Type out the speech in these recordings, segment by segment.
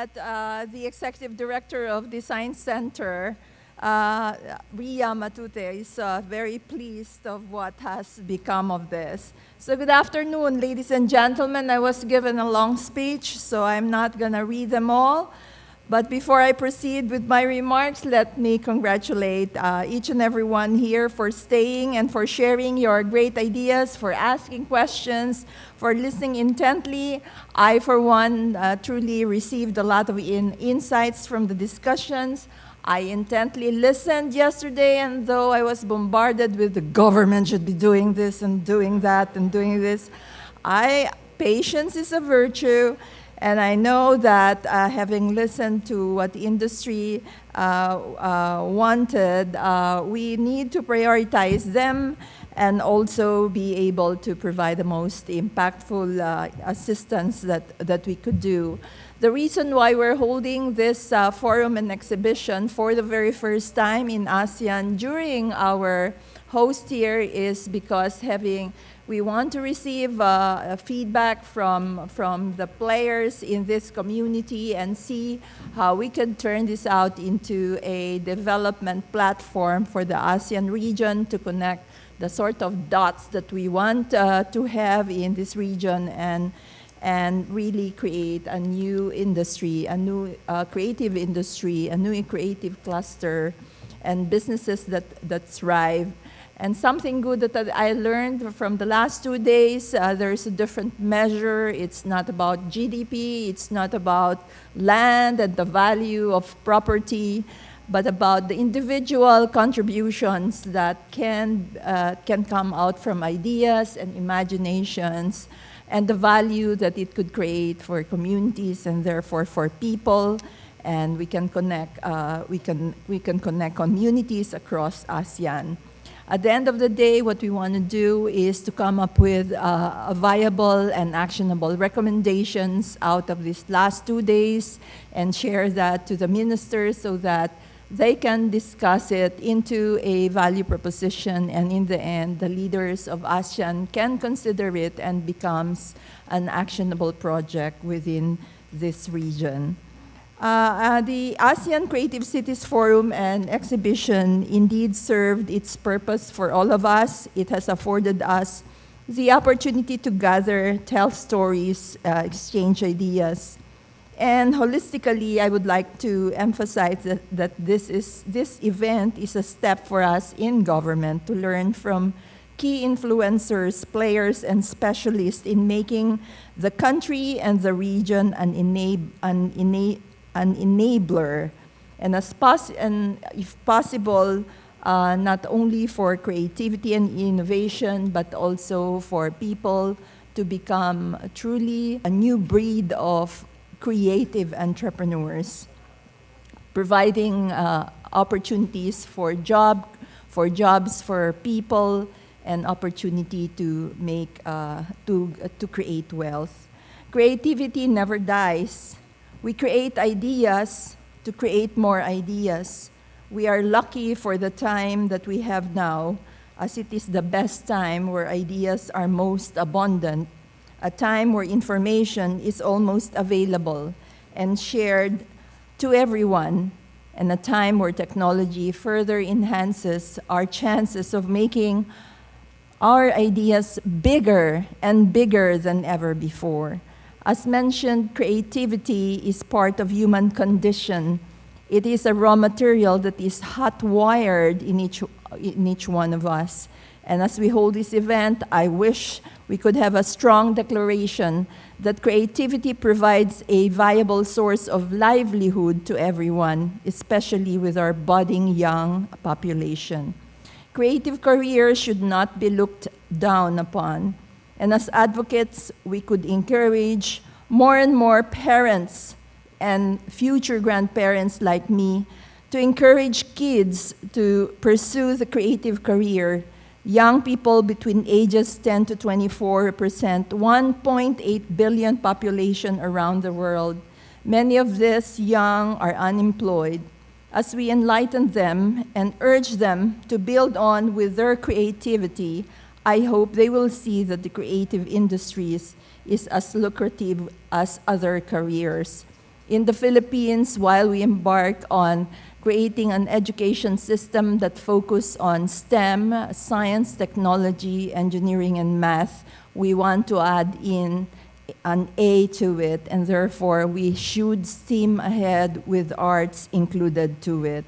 that the Executive Director of Design Center, Ria Matute, is very pleased of what has become of this. So good afternoon, ladies and gentlemen. I was given a long speech, so I'm not going to read them all. But before I proceed with my remarks, let me congratulate each and every one here for staying and for sharing your great ideas, for asking questions, for listening intently. I, for one, truly received a lot of insights from the discussions. I intently listened yesterday, and though I was bombarded with the government should be doing this and doing that and doing this, patience is a virtue. And I know that having listened to what the industry wanted, we need to prioritize them and also be able to provide the most impactful assistance that we could do. The reason why we're holding this forum and exhibition for the very first time in ASEAN during our host year is because we want to receive feedback from the players in this community and see how we can turn this out into a development platform for the ASEAN region to connect the sort of dots that we want to have in this region and really create a new industry, a new creative industry, a new creative cluster, and businesses that thrive. And something good that I learned from the last 2 days, there's a different measure. It's not about GDP, it's not about land and the value of property, but about the individual contributions that can come out from ideas and imaginations, and the value that it could create for communities and therefore for people. And we can connect communities across ASEAN. At the end of the day, what we want to do is to come up with a viable and actionable recommendations out of these last 2 days and share that to the ministers so that they can discuss it into a value proposition, and in the end, the leaders of ASEAN can consider it and becomes an actionable project within this region. The ASEAN Creative Cities Forum and exhibition indeed served its purpose for all of us. It has afforded us the opportunity to gather, tell stories, exchange ideas. And holistically, I would like to emphasize that this event is a step for us in government to learn from key influencers, players, and specialists in making the country and the region an enabler, and if possible, not only for creativity and innovation, but also for people to become truly a new breed of creative entrepreneurs, providing opportunities for jobs for people, and opportunity to create wealth. Creativity never dies. We create ideas to create more ideas. We are lucky for the time that we have now, as it is the best time where ideas are most abundant, a time where information is almost available and shared to everyone, and a time where technology further enhances our chances of making our ideas bigger and bigger than ever before. As mentioned, creativity is part of human condition. It is a raw material that is hot-wired in each one of us. And as we hold this event, I wish we could have a strong declaration that creativity provides a viable source of livelihood to everyone, especially with our budding young population. Creative careers should not be looked down upon. And as advocates, we could encourage more and more parents and future grandparents like me to encourage kids to pursue the creative career. Young people between ages 10 to 24 represent 1.8 billion population around the world. Many of these young are unemployed. As we enlighten them and urge them to build on with their creativity, I hope they will see that the creative industries is as lucrative as other careers. in the Philippines while we embark on creating an education system that focuses on STEM, science, technology, engineering, and math. We want to add in an A to it, and therefore we should steam ahead with arts included to it.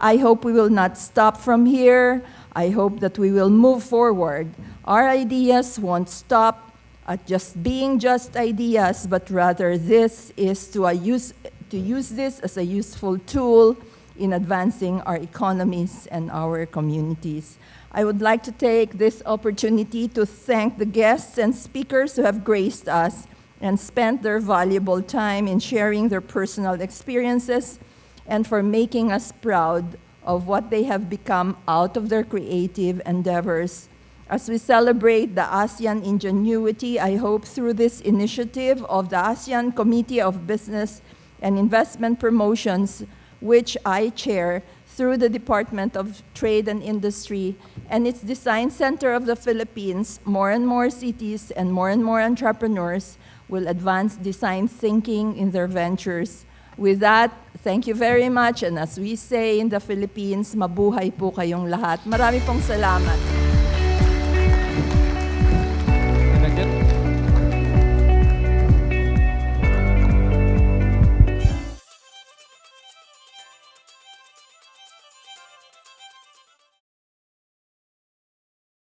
I hope we will not stop from here. I hope that we will move forward. Our ideas won't stop at just being just ideas, but rather this is to use this as a useful tool in advancing our economies and our communities. I would like to take this opportunity to thank the guests and speakers who have graced us and spent their valuable time in sharing their personal experiences and for making us proud of what they have become out of their creative endeavors. As we celebrate the ASEAN Ingenuity, I hope through this initiative of the ASEAN Committee of Business and Investment Promotions, which I chair, through the Department of Trade and Industry and its Design Center of the Philippines, more and more cities and more entrepreneurs will advance design thinking in their ventures. With that, thank you very much, and as we say in the Philippines, mabuhay po kayong lahat. Marami pong salamat.